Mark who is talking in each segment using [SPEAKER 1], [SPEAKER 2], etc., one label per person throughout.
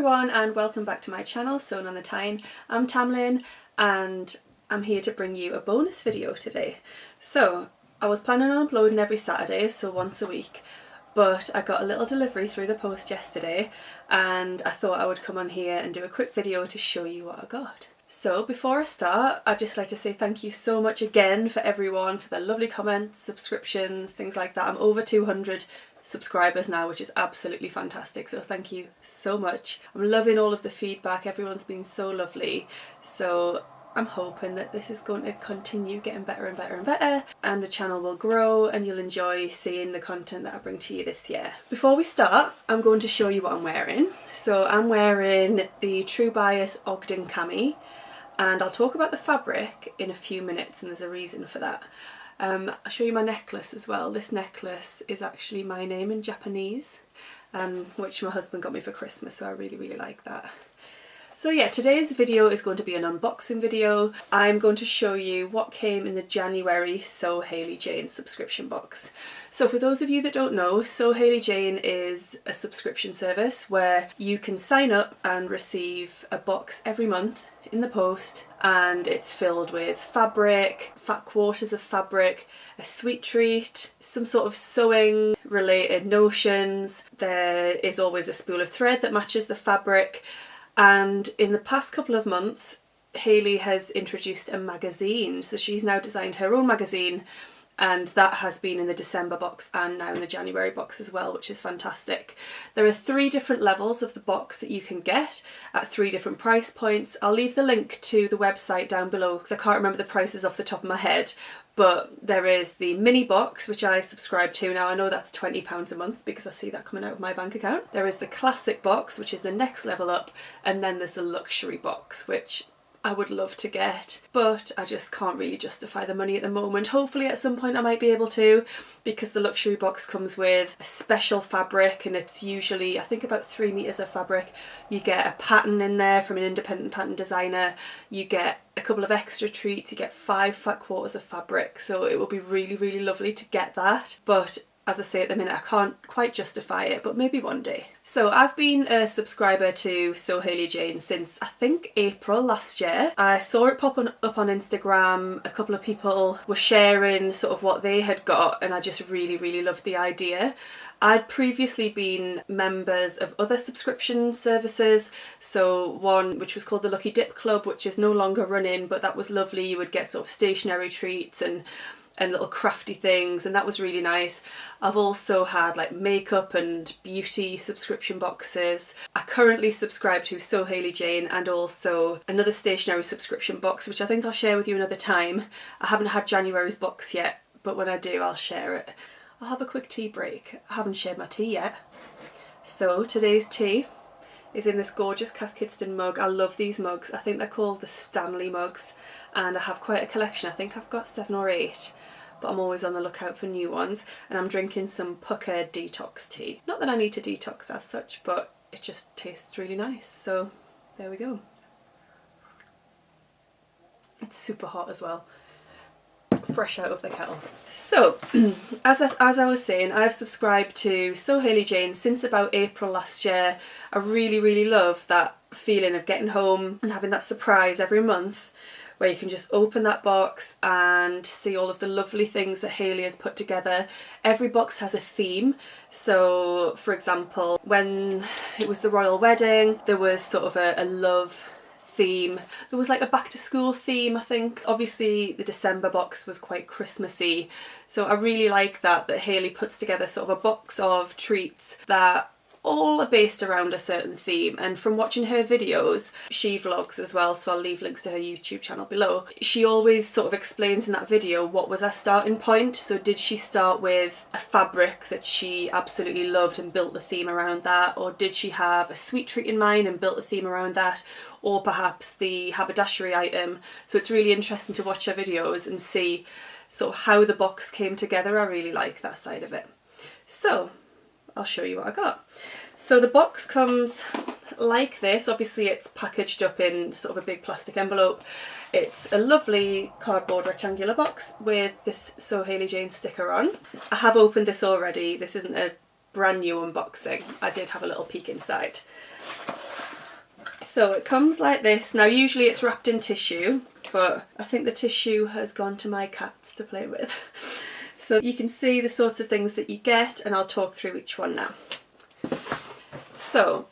[SPEAKER 1] everyone and welcome back to my channel, Sewn on the Tyne. I'm Tamlyn and I'm here to bring you a bonus video today. So I was planning on uploading every Saturday, so once a week, but I got a little delivery through the post yesterday and I thought I would come on here and do a quick video to show you what I got. So before I start, I'd just like to say thank you so much again for everyone, for their lovely comments, subscriptions, things like that. I'm over 200 subscribers now, which is absolutely fantastic, so thank you so much. I'm loving all of the feedback, everyone's been so lovely, so I'm hoping that this is going to continue getting better and better and better, and the channel will grow and you'll enjoy seeing the content that I bring to you this year. Before we start, I'm going to show you what I'm wearing. So I'm wearing the True Bias Ogden cami, and I'll talk about the fabric in a few minutes, and there's a reason for that. I'll show you my necklace as well. This necklace is actually my name in Japanese, which my husband got me for Christmas, so I really like that. So yeah, today's video is going to be an unboxing video. I'm going to show you what came in the January Sew Hayley Jane subscription box. So for those of you that don't know, Sew Hayley Jane is a subscription service where you can sign up and receive a box every month in the post, and it's filled with fabric, fat quarters of fabric, a sweet treat, some sort of sewing related notions. There is always a spool of thread that matches the fabric. And in the past couple of months, Hayley has introduced a magazine. So she's now designed her own magazine, and that has been in the December box and now in the January box as well, which is fantastic. There are 3 different levels of the box that you can get at 3 different price points. I'll leave the link to the website down below because I can't remember the prices off the top of my head. But there is the mini box, which I subscribe to. Now I know that's £20 a month because I see that coming out of my bank account. There is the classic box, which is the next level up, and then there's the luxury box, which I would love to get, but I just can't really justify the money at the moment. Hopefully at some point I might be able to, because the luxury box comes with a special fabric, and it's usually, I think, about 3 meters of fabric. You get a pattern in there from an independent pattern designer, you get a couple of extra treats, you get 5 fat quarters of fabric, so it will be really lovely to get that. But as I say, at the minute I can't quite justify it, but maybe one day. So I've been a subscriber to Sew Hayley Jane since I think April last year. I saw it pop up on Instagram. A couple of people were sharing sort of what they had got, and I just really loved the idea. I'd previously been members of other subscription services, so one which was called the Lucky Dip Club, which is no longer running, but that was lovely. You would get sort of stationery treats and little crafty things, and that was really nice. I've also had like makeup and beauty subscription boxes. I currently subscribe to Sew Hayley Jane and also another stationery subscription box, which I think I'll share with you another time. I haven't had January's box yet, but when I do I'll share it. I'll have a quick tea break. I haven't shared my tea yet. So today's tea is in this gorgeous Cath Kidston mug. I love these mugs. I think they're called the Stanley mugs, and I have quite a collection. I think I've got 7 or 8, but I'm always on the lookout for new ones. And I'm drinking some Pucker detox tea. Not that I need to detox as such, but it just tastes really nice. So there we go. It's super hot as well. Fresh out of the kettle. So as I was saying, I've subscribed to Sew Hayley Jane since about April last year. I really love that feeling of getting home and having that surprise every month where you can just open that box and see all of the lovely things that Hayley has put together. Every box has a theme. So for example, when it was the royal wedding, there was sort of a love theme. There was like a back to school theme, I think. Obviously the December box was quite Christmassy, so I really like that Hayley puts together sort of a box of treats that all are based around a certain theme. And from watching her videos, she vlogs as well, so I'll leave links to her YouTube channel below. She always sort of explains in that video what was her starting point. So did she start with a fabric that she absolutely loved and built the theme around that, or did she have a sweet treat in mind and built the theme around that, or perhaps the haberdashery item? So it's really interesting to watch her videos and see sort of how the box came together. I really like that side of it. So I'll show you what I got. So the box comes like this. Obviously it's packaged up in sort of a big plastic envelope. It's a lovely cardboard rectangular box with this Sew Hayley Jane sticker on. I have opened this already. This isn't a brand new unboxing. I did have a little peek inside. So it comes like this. Now usually it's wrapped in tissue, but I think the tissue has gone to my cats to play with. So you can see the sorts of things that you get, and I'll talk through each one now. So,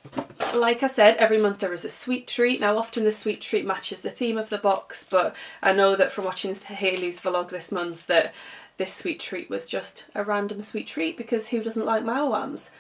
[SPEAKER 1] like I said, every month there is a sweet treat. Now often the sweet treat matches the theme of the box, but I know that from watching Hayley's vlog this month that this sweet treat was just a random sweet treat, because who doesn't like Malwams?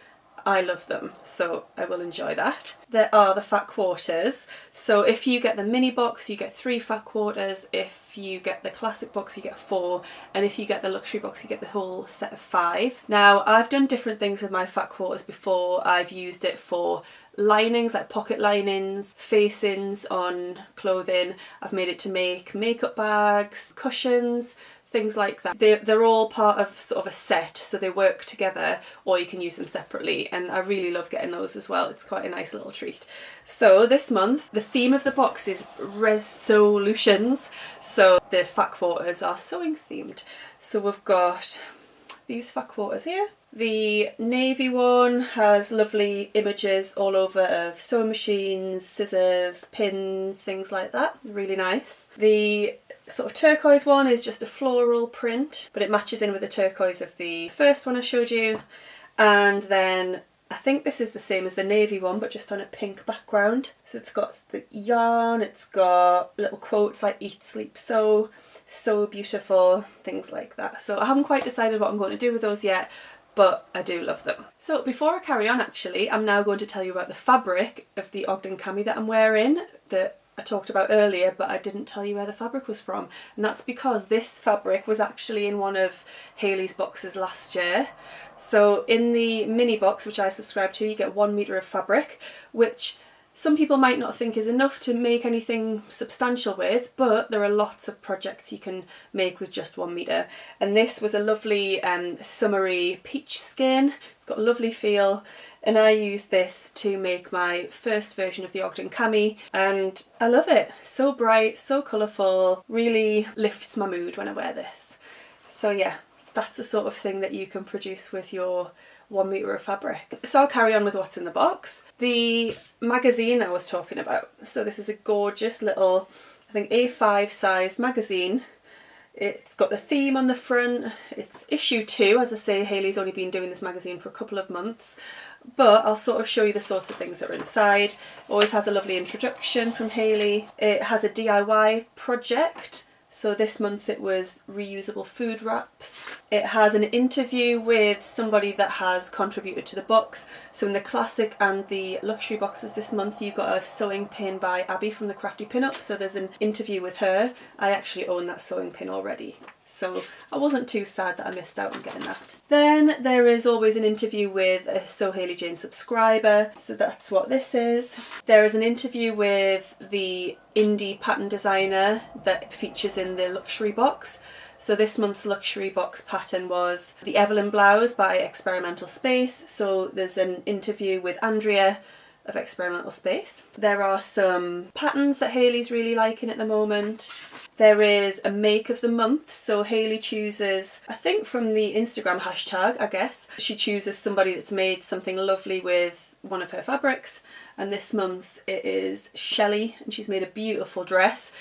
[SPEAKER 1] I love them, so I will enjoy that. There are the fat quarters. So if you get the mini box, you get 3 fat quarters. If you get the classic box, you get 4. And if you get the luxury box, you get the whole set of 5. Now, I've done different things with my fat quarters before. I've used it for linings, like pocket linings, facings on clothing. I've made it to make makeup bags, cushions, things like that. They're all part of sort of a set, so they work together, or you can use them separately, and I really love getting those as well. It's quite a nice little treat. So this month the theme of the box is resolutions, so the fat quarters are sewing themed. So we've got these fat quarters here. The navy one has lovely images all over of sewing machines, scissors, pins, things like that. Really nice. The sort of turquoise one is just a floral print, but it matches in with the turquoise of the first one I showed you. And then I think this is the same as the navy one, but just on a pink background. So it's got the yarn, it's got little quotes like eat, sleep, sew, so beautiful, things like that. So I haven't quite decided what I'm going to do with those yet, but I do love them. So before I carry on, actually, I'm now going to tell you about the fabric of the Ogden cami that I'm wearing, that I talked about earlier, but I didn't tell you where the fabric was from. And that's because this fabric was actually in one of Hayley's boxes last year. So in the mini box, which I subscribe to, you get 1 metre of fabric, which some people might not think is enough to make anything substantial with, but there are lots of projects you can make with just 1 metre. And this was a lovely summery peach skin. It's got a lovely feel, and I used this to make my first version of the Ogden cami, and I love it. So bright, so colourful, really lifts my mood when I wear this. So yeah, that's the sort of thing that you can produce with your 1 metre of fabric. So I'll carry on with what's in the box. The magazine that I was talking about. So this is a gorgeous little, I think A5 size magazine. It's got the theme on the front. It's issue 2. As I say, Hayley's only been doing this magazine for a couple of months, but I'll sort of show you the sorts of things that are inside. It always has a lovely introduction from Hayley. It has a DIY project. So this month it was reusable food wraps. It has an interview with somebody that has contributed to the box. So in the classic and the luxury boxes this month, you've got a sewing pin by Abby from the Crafty Pinup. So there's an interview with her. I actually own that sewing pin already, so I wasn't too sad that I missed out on getting that. Then there is always an interview with a So Hayley Jane subscriber, so that's what this is. There is an interview with the indie pattern designer that features in the luxury box. So this month's luxury box pattern was the Evelyn blouse by Experimental Space. So there's an interview with Andrea of Experimental Space. There are some patterns that Hayley's really liking at the moment. There is a make of the month, so Hayley chooses, I think from the Instagram hashtag, I guess, she chooses somebody that's made something lovely with one of her fabrics, and this month it is Shelley, and she's made a beautiful dress.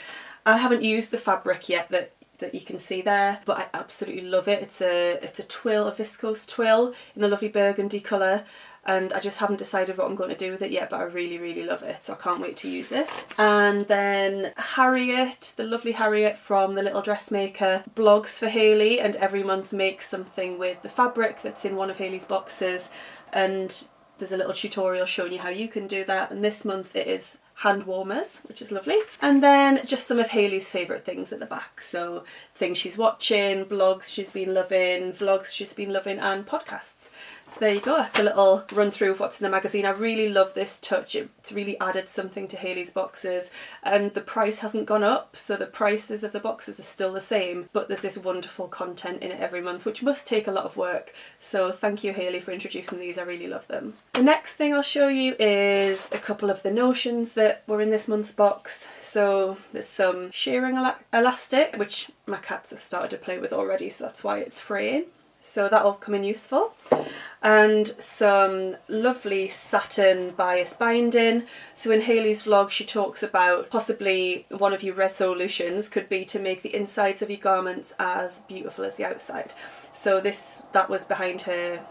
[SPEAKER 1] I haven't used the fabric yet that you can see there, but I absolutely love it. It's a twill, a viscose twill in a lovely burgundy colour, and I just haven't decided what I'm going to do with it yet, but I really, really love it, so I can't wait to use it. And then Harriet, the lovely Harriet from The Little Dressmaker, blogs for Hayley, and every month makes something with the fabric that's in one of Hayley's boxes, and there's a little tutorial showing you how you can do that. And this month it is hand warmers, which is lovely. And then just some of Hayley's favourite things at the back. So things she's watching, blogs she's been loving, vlogs she's been loving, and podcasts. So there you go, that's a little run through of what's in the magazine. I really love this touch. It's really added something to Hayley's boxes, and the price hasn't gone up, so the prices of the boxes are still the same, but there's this wonderful content in it every month, which must take a lot of work. So thank you, Hayley, for introducing these. I really love them. The next thing I'll show you is a couple of the notions that were in this month's box. So there's some shearing elastic, which my cats have started to play with already, so that's why it's fraying. So that'll come in useful. and some lovely satin bias binding. So in Hayley's vlog she talks about possibly one of your resolutions could be to make the insides of your garments as beautiful as the outside. So that was behind her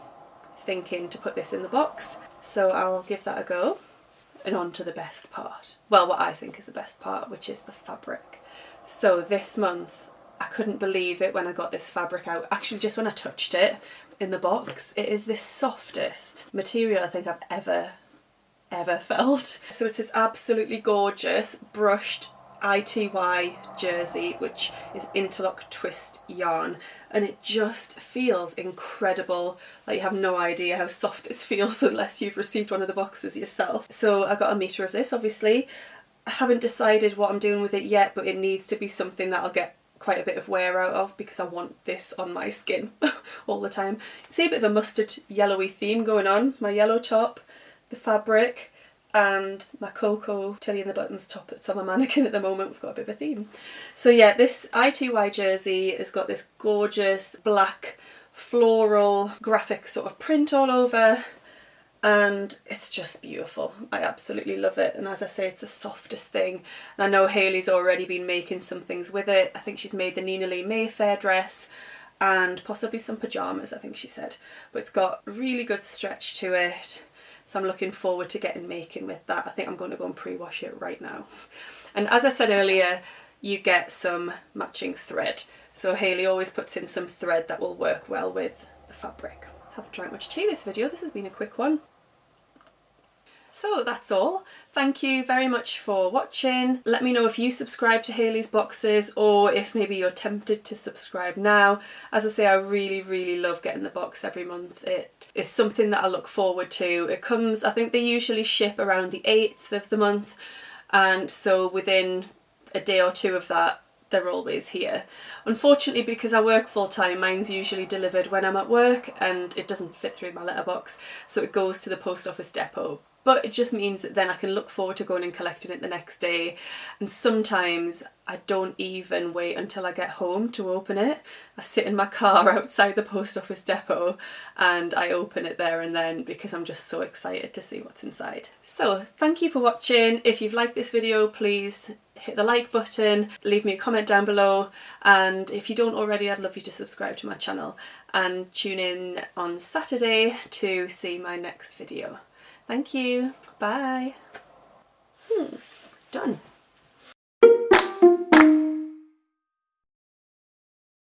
[SPEAKER 1] thinking to put this in the box. So I'll give that a go. And on to the best part. Well, what I think is the best part, which is the fabric. So this month, I couldn't believe it when I got this fabric out. Actually, just when I touched it in the box, it is the softest material I think I've ever felt. So it's this absolutely gorgeous brushed ITY jersey, which is interlock twist yarn, and it just feels incredible. Like, you have no idea how soft this feels unless you've received one of the boxes yourself. So I got a metre of this, obviously. I haven't decided what I'm doing with it yet, but it needs to be something that I'll get quite a bit of wear out of because I want this on my skin all the time. See a bit of a mustard yellowy theme going on. My yellow top, the fabric, and my cocoa Tilly and the Buttons top that's on my mannequin at the moment. We've got a bit of a theme. So yeah, this ITY jersey has got this gorgeous black floral graphic sort of print all over, and it's just beautiful. I absolutely love it, and as I say, it's the softest thing. And I know Hayley's already been making some things with it. I think she's made the Nina Lee Mayfair dress and possibly some pyjamas, I think she said. But it's got really good stretch to it. So I'm looking forward to getting making with that. I think I'm going to go and pre-wash it right now. And as I said earlier, you get some matching thread. So Hayley always puts in some thread that will work well with the fabric. I haven't drank much tea this video. This has been a quick one. So that's all. Thank you very much for watching. Let me know if you subscribe to Hayley's boxes or if maybe you're tempted to subscribe now. As I say, I really love getting the box every month. It is something that I look forward to. It comes, I think they usually ship around the 8th of the month, and so within a day or two of that they're always here. Unfortunately, because I work full time, mine's usually delivered when I'm at work and it doesn't fit through my letterbox, so it goes to the post office depot. But it just means that then I can look forward to going and collecting it the next day. And sometimes I don't even wait until I get home to open it. I sit in my car outside the post office depot and I open it there and then because I'm just so excited to see what's inside. So thank you for watching. If you've liked this video, please hit the like button, leave me a comment down below, and if you don't already, I'd love you to subscribe to my channel and tune in on Saturday to see my next video. Thank you. Bye.